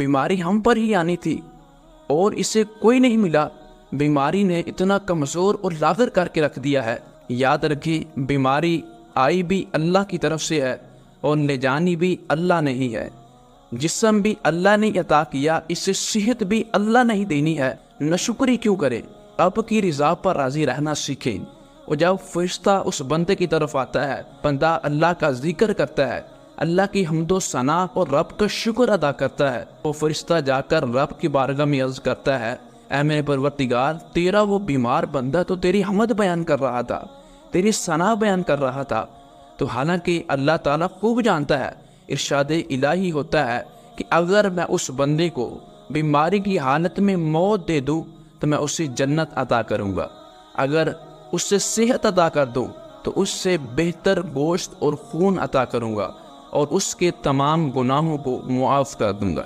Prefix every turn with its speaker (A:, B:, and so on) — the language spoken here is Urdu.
A: بیماری ہم پر ہی آنی تھی اور اسے کوئی نہیں ملا۔ بیماری نے اتنا کمزور اور لاغر کر کے رکھ دیا ہے۔ یاد رکھیے، بیماری آئی بھی اللہ کی طرف سے ہے اور لے جانی بھی اللہ نے ہی ہے۔ جسم بھی اللہ نے عطا کیا، اسے صحت بھی اللہ نے ہی دینی ہے۔ ناشکری کیوں کرے؟ اب کی رضا پر راضی رہنا سیکھیں۔ اور جب فرشتہ اس بندے کی طرف آتا ہے، بندہ اللہ کا ذکر کرتا ہے، اللہ کی حمد و ثنا اور رب کا شکر ادا کرتا ہے، وہ فرشتہ جا کر رب کی بارگاہ میں عرض کرتا ہے، اے میرے پروردگار، تیرا وہ بیمار بندہ تو تیری حمد بیان کر رہا تھا، تیری ثنا بیان کر رہا تھا۔ تو حالانکہ اللہ تعالیٰ خوب جانتا ہے، ارشاد الہی ہوتا ہے کہ اگر میں اس بندے کو بیماری کی حالت میں موت دے دوں تو میں اسے جنت عطا کروں گا، اگر اس سے صحت عطا کر دوں تو اس سے بہتر گوشت اور خون عطا کروں گا اور اس کے تمام گناہوں کو معاف کر دوں گا۔